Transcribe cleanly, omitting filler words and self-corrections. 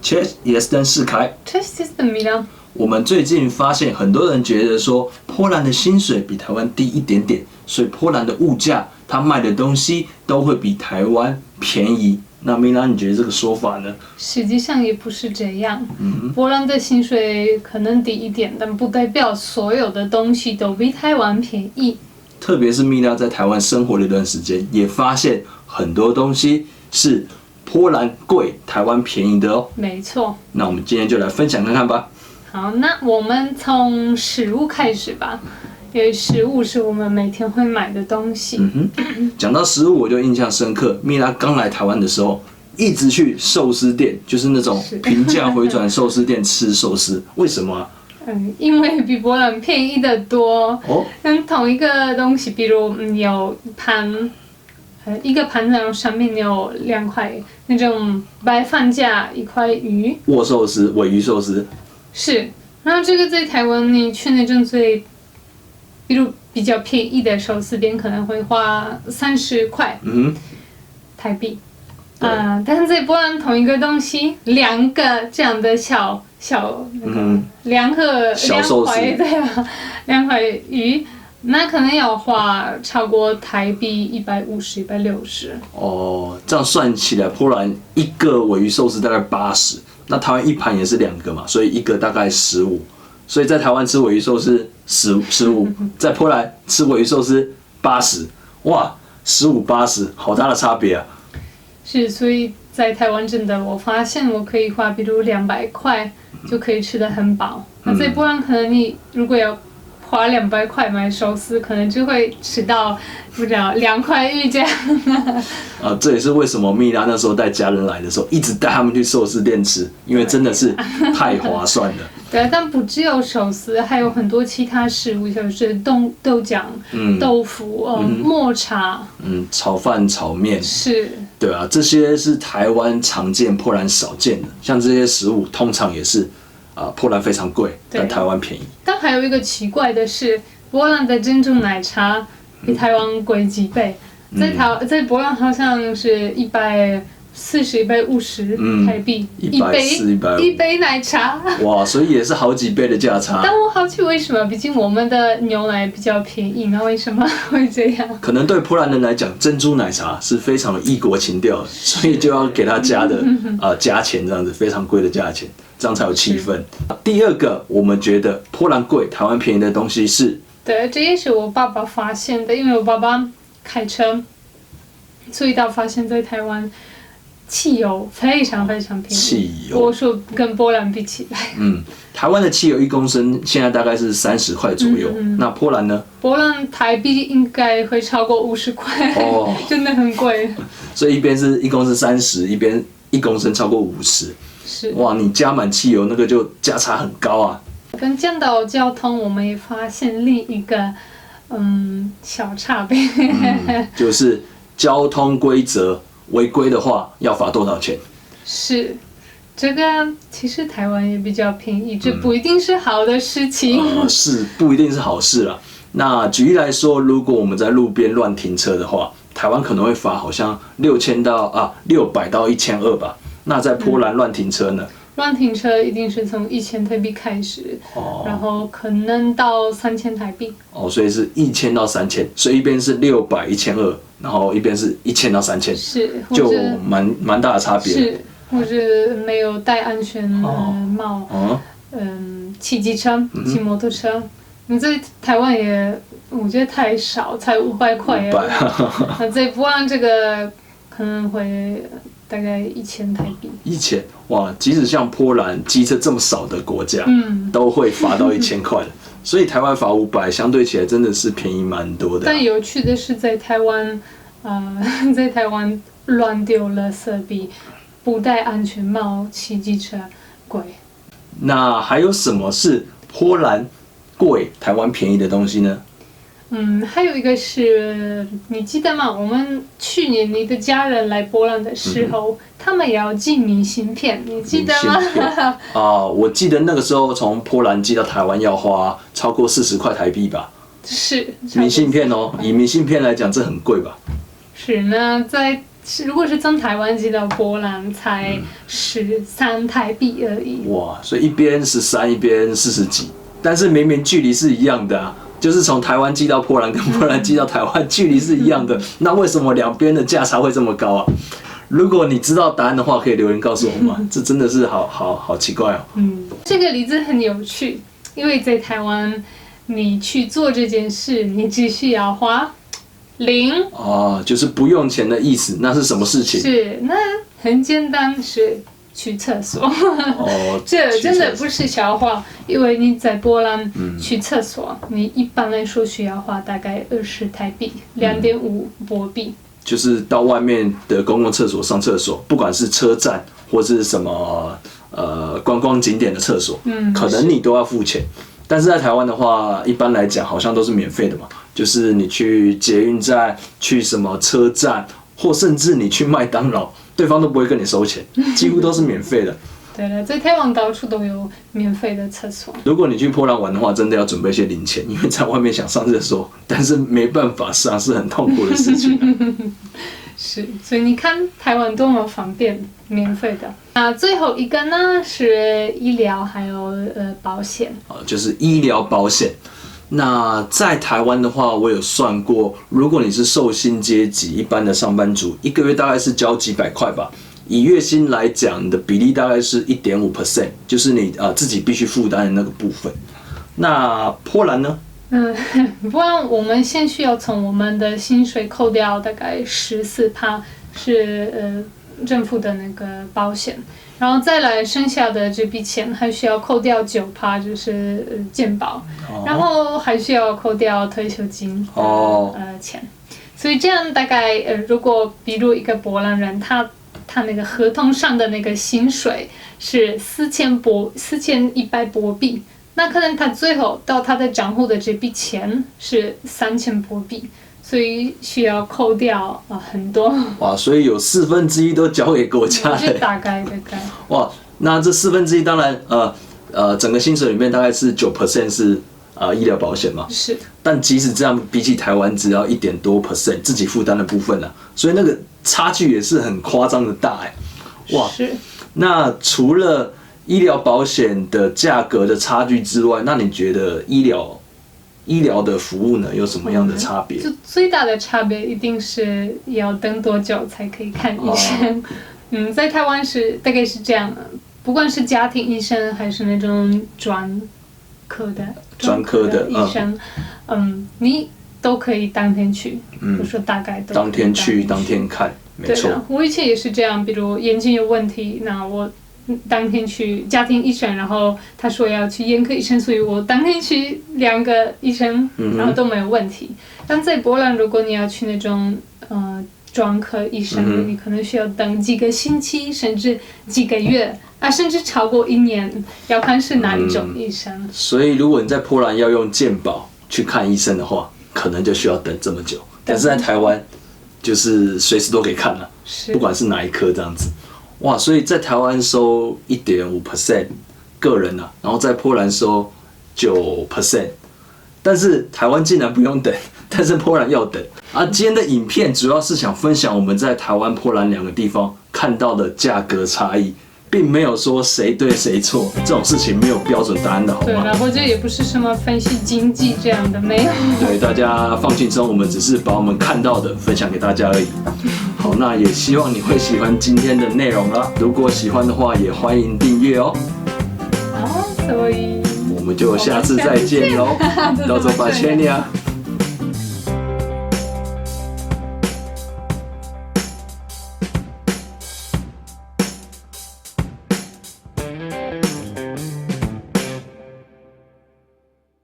Cześć, jestem Szykaj. Cześć, jestem Mila。我们最近发现，很多人觉得说，波兰的薪水比台湾低一点点，所以波兰的物价，它卖的东西都会比台湾便宜。那米拉，你觉得这个说法呢？实际上也不是这样。波兰的薪水可能低一点，但不代表所有的东西都比台湾便宜。特别是米拉在台湾生活了一段时间，也发现很多东西是波兰贵，台湾便宜的哦。没错。那我们今天就来分享看看吧。好，那我们从食物开始吧，因为食物是我们每天会买的东西。讲到食物，我就印象深刻。米拉刚来台湾的时候，一直去寿司店，就是那种平价回转寿司店吃寿司。为什么啊？因为比波兰便宜得多。同一个东西，比如有盘，一个盘上面有2块那种白饭加1块鱼。握寿司、鲔鱼寿司。是。然后这个在台湾，你去那种比如比较便宜的寿司店，可能会花30块台币。但是在波兰同一个东西，2个这样的小那个2块2块鱼，那可能要花超过台币150、160。哦，这样算起来，波兰一个鲔鱼寿司大概80，那台湾一盘也是2个嘛，所以一个大概15。所以在台湾吃鲔鱼寿司15，在波兰吃鲔鱼寿司80，哇，15、80，好大的差别啊！是，所以在台湾真的，我发现我可以花比如200块就可以吃得很饱。那在波兰可能你如果要花200块买寿司，可能就会吃到不知道2块鱼这样。这也是为什么蜜拉那时候带家人来的时候，一直带他们去寿司店吃，因为真的是太划算了。对，但不只有寿司，还有很多其他食物，像是豆浆、豆腐、抹茶，炒饭、炒面，是，对啊，这些是台湾常见、波兰少见的。像这些食物，通常也是波兰非常贵，但台湾便宜。但还有一个奇怪的是，波兰的珍珠奶茶比台湾贵几倍。在波兰好像是140、150台币一杯奶茶。哇，所以也是好几倍的价差。但我好奇为什么？毕竟我们的牛奶比较便宜，那为什么会这样？可能对波兰人来讲，珍珠奶茶是非常有异国情调，所以就要给他加钱，这样子非常贵的价钱，这样才有气氛。第二个，我们觉得波兰贵、台湾便宜的东西是，对，这也是我爸爸发现的，因为我爸爸开车，所以他发现在台湾汽油非常非常便宜。汽油，我说跟波兰比起来，台湾的汽油1公升现在大概是30块左右，那波兰呢？波兰台币应该会超过50块，真的很贵。所以一边是1公升30，一边1公升超过50。是。哇，你加满汽油那个就价差很高啊。跟讲到交通，我们也发现另一个小差别，就是交通规则违规的话要罚多少钱？是，这个其实台湾也比较便宜，这不一定是好的事情。是不一定是好事啦。那举例来说，如果我们在路边乱停车的话，台湾可能会罚好像600到1200吧。那在波兰乱停车呢？乱停车一定是从1000台币开始，然后可能到3000台币。所以是1000到3000，所以一边是600、1200，然后一边是1000到3000，是，就蛮大的差别。是，或者没有戴安全帽，骑机车、骑摩托车，你在台湾也我觉得太少，才500块。那在波兰这个可能会大概1000台币。1000，哇！即使像波兰机车这么少的国家，都会罚到1000块的。所以台湾罚500，相对起来真的是便宜蛮多的。但有趣的是，在台湾乱丢垃圾比不戴安全帽骑机车贵。那还有什么是波兰贵、台湾便宜的东西呢？还有一个是，你记得吗？我们去年你的家人来波兰的时候，他们也要寄明信片，你记得吗？我记得那个时候从波兰寄到台湾要花超过40块台币吧。是。明信片以明信片来讲，这很贵吧？是呢，在如果是从台湾寄到波兰，才13台币而已。哇，所以一边13，一边40几，但是明明距离是一样的啊，就是从台湾寄到波兰跟波兰寄到台湾距离是一样的，那为什么两边的价差会这么高啊？如果你知道答案的话，可以留言告诉我们，这真的是好奇怪哦。这个例子很有趣，因为在台湾，你去做这件事，你只需要花0哦，就是不用钱的意思。那是什么事情？是，那很简单，是去厕所。哦，这真的不是笑话，因为你在波兰去厕所，你一般来说需要花大概20台币，2.5波币。就是到外面的公共厕所上厕所，不管是车站或是什么观光景点的厕所，可能你都要付钱。但是在台湾的话，一般来讲好像都是免费的嘛，就是你去捷运站、去什么车站，或甚至你去麦当劳，对方都不会跟你收钱，几乎都是免费的。对了，在台湾到处都有免费的厕所。如果你去波兰玩的话，真的要准备一些零钱，因为在外面想上厕所，但是没办法上，是很痛苦的事情。是，所以你看台湾多么方便，免费的。那最后一个呢是医疗还有保险。就是医疗保险。那在台湾的话，我有算过，如果你是受薪阶级一般的上班族，一个月大概是交几百块吧。以月薪来讲，你的比例大概是1.5%，就是你自己必须负担的那个部分。那波兰呢？不然我们先需要从我们的薪水扣掉大概14%，是政府的那个保险，然后再来剩下的这笔钱还需要扣掉9%，就是健保，然后还需要扣掉退休金的钱。所以这样大概如果比如一个波兰人他那个合同上的那个薪水是4100波币，那可能他最后到他的账户的这笔钱是3000波币，所以需要扣掉很多。哇，所以有1/4都交给国家了。大概。哇，那这1/4当然整个薪水里面大概是9% 是医疗保险嘛。是。但即使这样，比起台湾只要1%多自己负担的部分啊，所以那个差距也是很夸张的大哎。哇。是。那除了医疗保险的价格的差距之外，那你觉得医疗的服务呢有什么样的差别？就最大的差别一定是要等多久才可以看医生。在台湾大概是这样，不管是家庭医生还是那种专科的医生，你都可以当天去，我说大概都当天去当天看，没错。我以前也是这样，比如眼睛有问题，那我当天去家庭医生，然后他说要去眼科医生，所以我当天去2个医生，然后都没有问题。但在波兰，如果你要去那种专科医生，你可能需要等几个星期，甚至几个月，甚至超过1年，要看是哪一种医生。所以如果你在波兰要用健保去看医生的话，可能就需要等这么久。但是在台湾，就是随时都可以看了，不管是哪一科这样子。哇，所以在台湾收1.5% 个人啊，然后在波兰收9%，但是台湾竟然不用等，但是波兰要等。今天的影片主要是想分享我们在台湾、波兰2个地方看到的价格差异，并没有说谁对谁错，这种事情没有标准答案的好吗？对，然后这也不是什么分析经济这样的，没有。对，大家放轻松，我们只是把我们看到的分享给大家而已。好，那也希望你会喜欢今天的内容啦。如果喜欢的话，也欢迎订阅哦。好，所以我们就下次再见喽。到时候把钱呀。